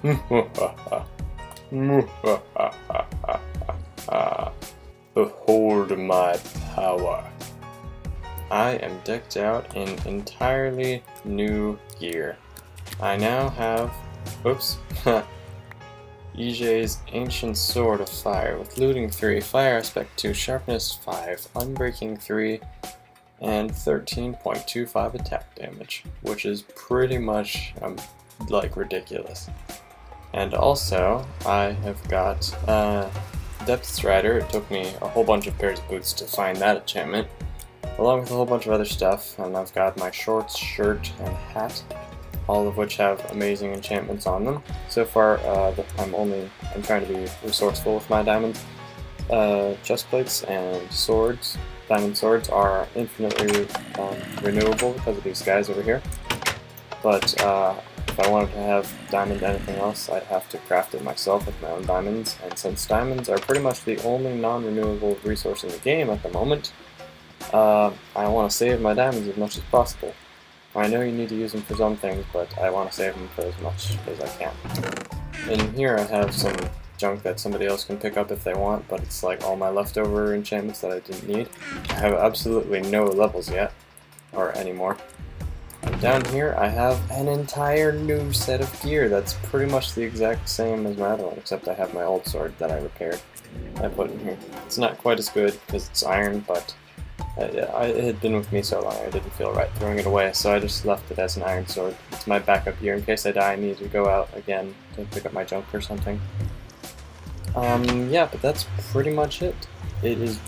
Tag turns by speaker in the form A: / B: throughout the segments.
A: Behold my power. I am decked out in entirely new gear. I now have, oops, EJ's Ancient Sword of Fire with Looting 3, Fire Aspect 2, Sharpness 5, Unbreaking 3, and 13.25 attack damage, which is pretty much, like, ridiculous. And also, I have got Depth Strider. It took me a whole bunch of pairs of boots to find that enchantment, along with a whole bunch of other stuff, and I've got my shorts, shirt, and hat, all of which have amazing enchantments on them. So far, I'm trying to be resourceful with my diamond chest plates and swords. Diamond swords are infinitely renewable because of these guys over here, but if I wanted to have diamond anything else, I'd have to craft it myself with my own diamonds, and since diamonds are pretty much the only non-renewable resource in the game at the moment, I want to save my diamonds as much as possible. I know you need to use them for some things, but I want to save them for as much as I can. In here I have some junk that somebody else can pick up if they want, but it's like all my leftover enchantments that I didn't need. I have absolutely no levels yet, or anymore. And down here I have an entire new set of gear that's pretty much the exact same as my other one, except I have my old sword that I repaired. I put in here. It's not quite as good because it's iron, but it had been with me so long I didn't feel right throwing it away, so I just left it as an iron sword. It's my backup gear in case I die and need to go out again to pick up my junk or something. Yeah, but that's pretty much it. It is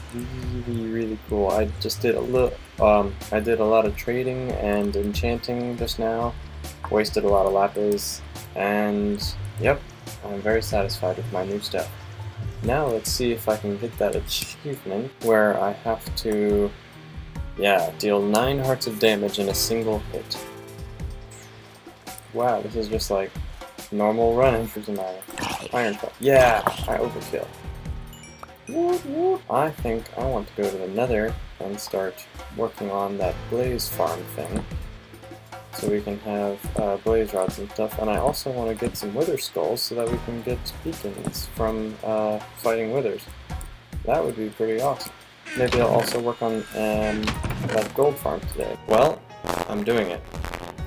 A: really cool. I just did I did a lot of trading and enchanting just now, wasted a lot of lapis, and yep, I'm very satisfied with my new stuff. Now let's see if I can get that achievement where I have to, deal 9 hearts of damage in a single hit. Wow, this is just like normal running. Here's my iron pot. Yeah, I overkill. I think I want to go to the Nether and start working on that blaze farm thing, so we can have blaze rods and stuff, and I also want to get some wither skulls so that we can get beacons from fighting withers. That would be pretty awesome. Maybe I'll also work on that gold farm today. Well, I'm doing it.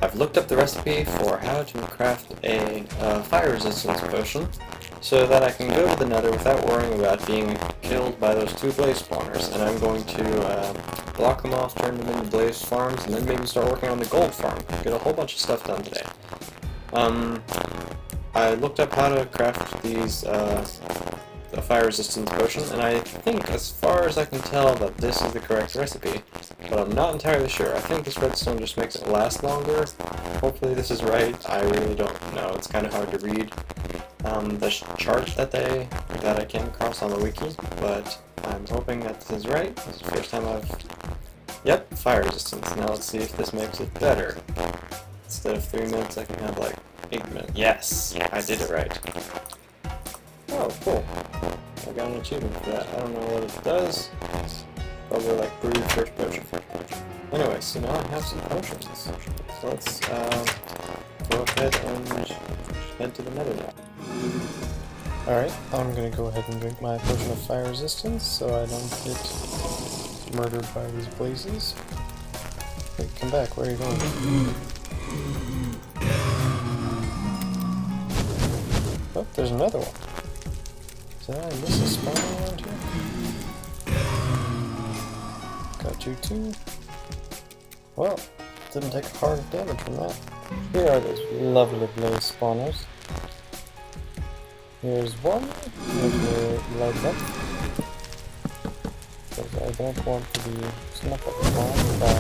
A: I've looked up the recipe for how to craft a fire resistance potion so that I can go to the Nether without worrying about being killed by those 2 blaze spawners, and I'm going to block them off, turn them into blaze farms, and then maybe start working on the gold farm. Get a whole bunch of stuff done today. I looked up how to craft these a fire resistance potion, and I think, as far as I can tell, that this is the correct recipe, but I'm not entirely sure. I think this redstone just makes it last longer. Hopefully this is right. I really don't know. It's kind of hard to read the chart that I came across on the wiki, but I'm hoping that this is right. This is the first time Yep, fire resistance. Now let's see if this makes it better. Instead of 3 minutes, I can have like 8 minutes. Yes! I did it right. Oh, cool. I got an achievement for that. I don't know what it does. Probably like brew first potion. Anyway, so now I have some potions. So let's go ahead and head to the Nether now. Alright, I'm gonna go ahead and drink my potion of fire resistance so I don't get murdered by these blazes. Wait, come back, where are you going? Oh, there's another one. Did I miss a spawn around here? Got you too. Well, didn't take a heart of damage from that. Here are those lovely blaze spawners. Here's one. Let me light up. Because I don't want to be snuck up on by...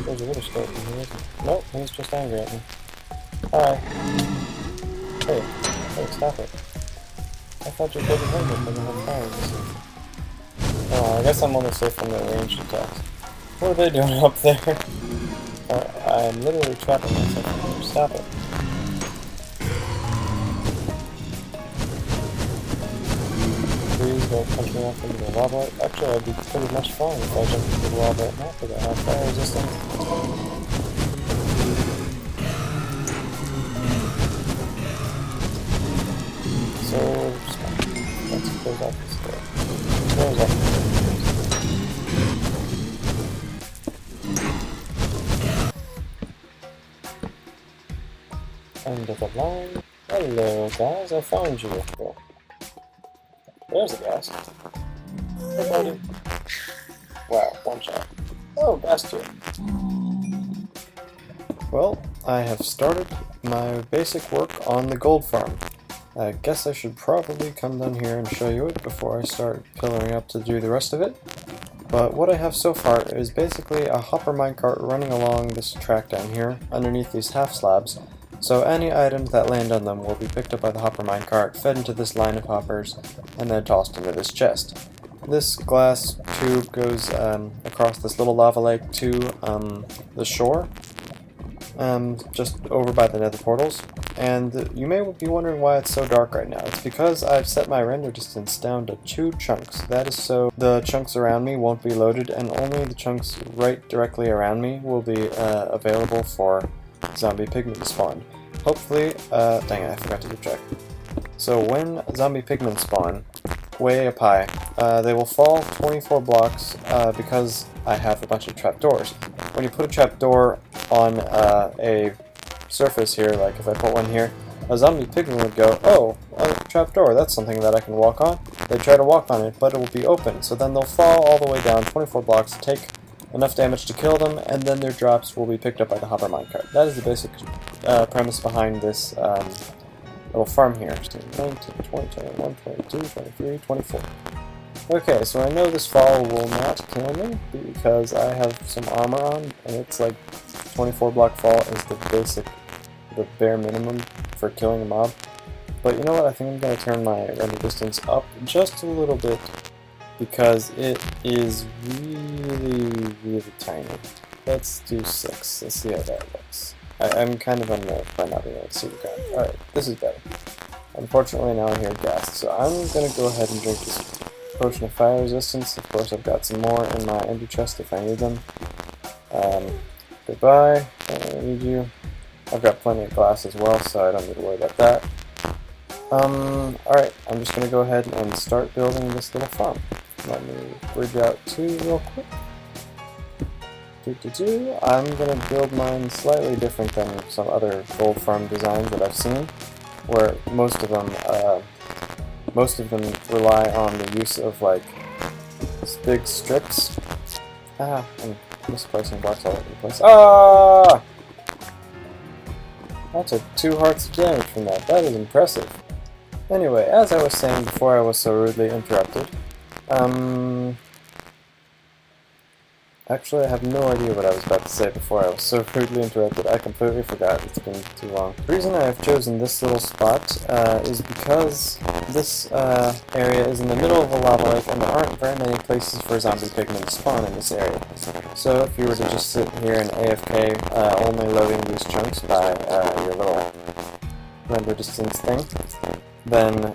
A: There's a little skeleton here. Nope, he's just angry at me. Hi. Hey, stop it. I thought you couldn't hurt me because I have fire resistance. Oh, I guess I'm only safe from their ranged attacks. What are they doing up there? I'm literally trapping myself in here. Stop it. Please don't punch me off into the lava. Actually, I'd be pretty much fine if I jumped into the lava right now because I have fire resistance. so let's close off this door. Close off this door. End of the line. Hello guys, I found you. Cool. There's the gas. Hey buddy. Wow, one shot. Oh, gas too. Well, I have started my basic work on the gold farm. I guess I should probably come down here and show you it before I start pillaring up to do the rest of it. But what I have so far is basically a hopper minecart running along this track down here, underneath these half slabs. So any items that land on them will be picked up by the hopper minecart, fed into this line of hoppers, and then tossed into this chest. This glass tube goes across this little lava lake to the shore, just over by the nether portals. And you may be wondering why it's so dark right now. It's because I've set my render distance down to 2 chunks. That is so the chunks around me won't be loaded, and only the chunks right directly around me will be available for zombie pigmen to spawn. Hopefully, dang it, I forgot to keep track. So when zombie pigmen spawn, way up high, they will fall 24 blocks because I have a bunch of trapdoors. When you put a trapdoor on a surface here, like if I put one here, a zombie pigman would go, oh, a trapdoor, that's something that I can walk on. They try to walk on it, but it will be open, so then they'll fall all the way down 24 blocks, take enough damage to kill them, and then their drops will be picked up by the hopper minecart. That is the basic premise behind this little farm here. 19, 20, 21, 22, 23, 24. Okay, so I know this fall will not kill me because I have some armor on, and it's like 24 block fall is the bare minimum for killing a mob. But you know what, I think I'm going to turn my render distance up just a little bit because it is really tiny. Let's do 6, let's see how that looks. I'm kind of unnerved by not being able to see the ground. Alright, this is better. Unfortunately now I hear gas, so I'm going to go ahead and drink this potion of fire resistance. Of course I've got some more in my ender chest if I need them. Goodbye, I don't need you. I've got plenty of glass as well, so I don't need to worry about that. Alright, I'm just going to go ahead and start building this little farm. Let me bridge out 2 real quick. I'm going to build mine slightly different than some other gold farm designs that I've seen, where most of them rely on the use of like big strips. I'm misplacing blocks all over the place. Ah! I took 2 hearts of damage from that. That is impressive. Anyway, as I was saying before I was so rudely interrupted, actually I have no idea what I was about to say before I was so rudely interrupted. I completely forgot. It's been too long. The reason I have chosen this little spot is because this area is in the middle of a lava lake and there aren't very many places for zombie pigmen to spawn in this area. So if you were to just sit here and AFK, only loading these chunks by your little render distance thing, then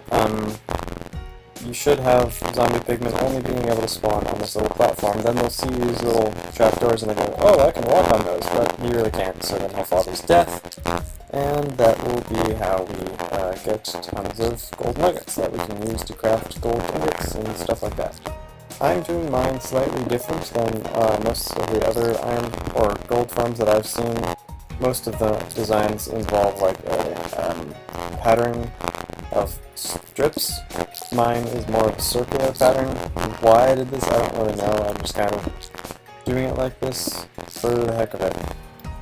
A: you should have zombie pigmen only being able to spawn on this little platform. Then they'll see these little trapdoors and they go, oh, I can walk on those, but you really can't, so then he'll fall to his death. And that will be how we get tons of gold nuggets that we can use to craft gold ingots and stuff like that. I'm doing mine slightly different than most of the other iron or gold farms that I've seen. Most of the designs involve like a pattern of strips. Mine is more of a circular pattern. Why I did this, I don't really know. I'm just kind of doing it like this for the heck of it.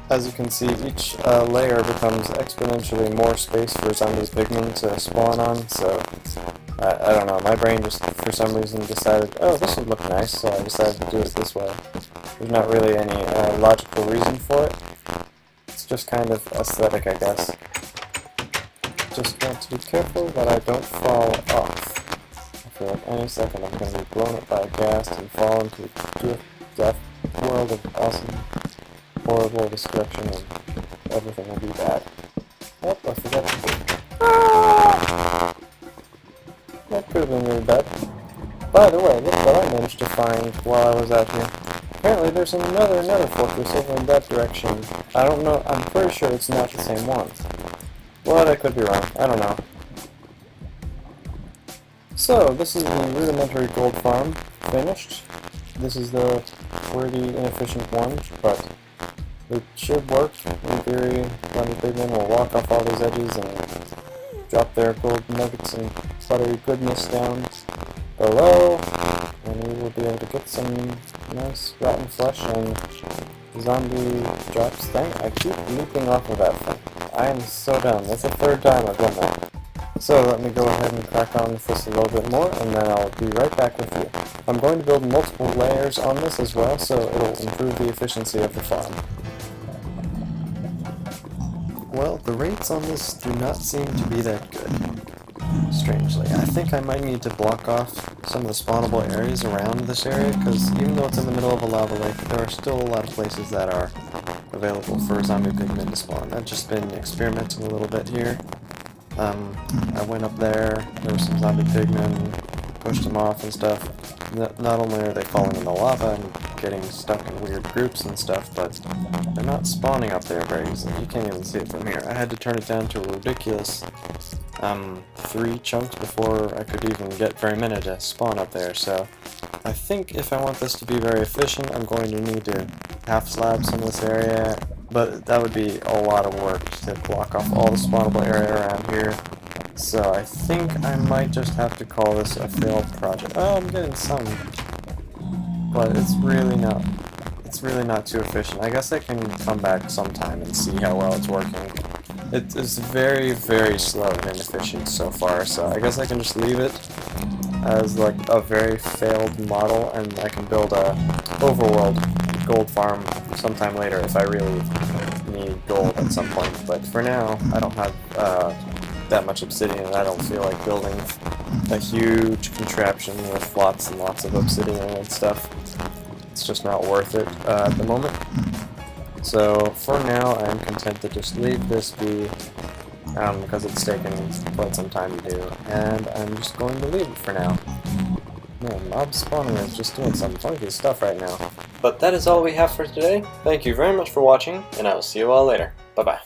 A: As you can see, each layer becomes exponentially more space for zombies pigmen to spawn on, so I don't know, my brain just for some reason decided, oh, this would look nice, so I decided to do it this way. There's not really any logical reason for it. It's just kind of aesthetic, I guess. Just want to be careful that I don't fall off. I feel like any second I'm going to be blown up by a gas and fall into a death world of awesome, horrible destruction, and everything will be bad. Oh, I forgot to do. Ah! That could have been really bad. By the way, look what I managed to find while I was out here. Apparently there's another nether fortress over in that direction. I don't know, I'm pretty sure it's not the same one. But I could be wrong, I don't know. So, this is the rudimentary gold farm finished. This is the pretty inefficient one, but it should work. In theory, Zombie Pigmen will walk off all these edges and drop their gold nuggets and buttery goodness down below, and we will be able to get some nice rotten flesh and zombie drops. Dang, I keep leaping off of that thing. I am so dumb. That's the third time I've done that. So let me go ahead and crack on with this a little bit more, and then I'll be right back with you. I'm going to build multiple layers on this as well, so it'll improve the efficiency of the farm. Well, the rates on this do not seem to be that good, strangely. I think I might need to block off some of the spawnable areas around this area, because even though it's in the middle of a lava lake, there are still a lot of places that are available for zombie pigmen to spawn. I've just been experimenting a little bit here. I went up there were some zombie pigmen, pushed them off and stuff. Not only are they falling in the lava and getting stuck in weird groups and stuff, but they're not spawning up there very easily. You can't even see it from here. I had to turn it down to a ridiculous 3 chunks before I could even get very many to spawn up there, so I think if I want this to be very efficient, I'm going to need to half slab some of this area, but that would be a lot of work to block off all the spawnable area around here. So I think I might just have to call this a failed project. Oh, I'm getting some, but it's really not too efficient. I guess I can come back sometime and see how well it's working. It is very, very slow and inefficient so far, so I guess I can just leave it as like a very failed model, and I can build a overworld gold farm sometime later if I really need gold at some point. But for now, I don't have that much obsidian, and I don't feel like building a huge contraption with lots and lots of obsidian and stuff. It's just not worth it at the moment. So for now, I'm content to just leave this be, because it's taken quite some time to do, and I'm just going to leave it for now. Man, mob spawning is just doing some funky stuff right now. But that is all we have for today. Thank you very much for watching, and I will see you all later. Bye-bye.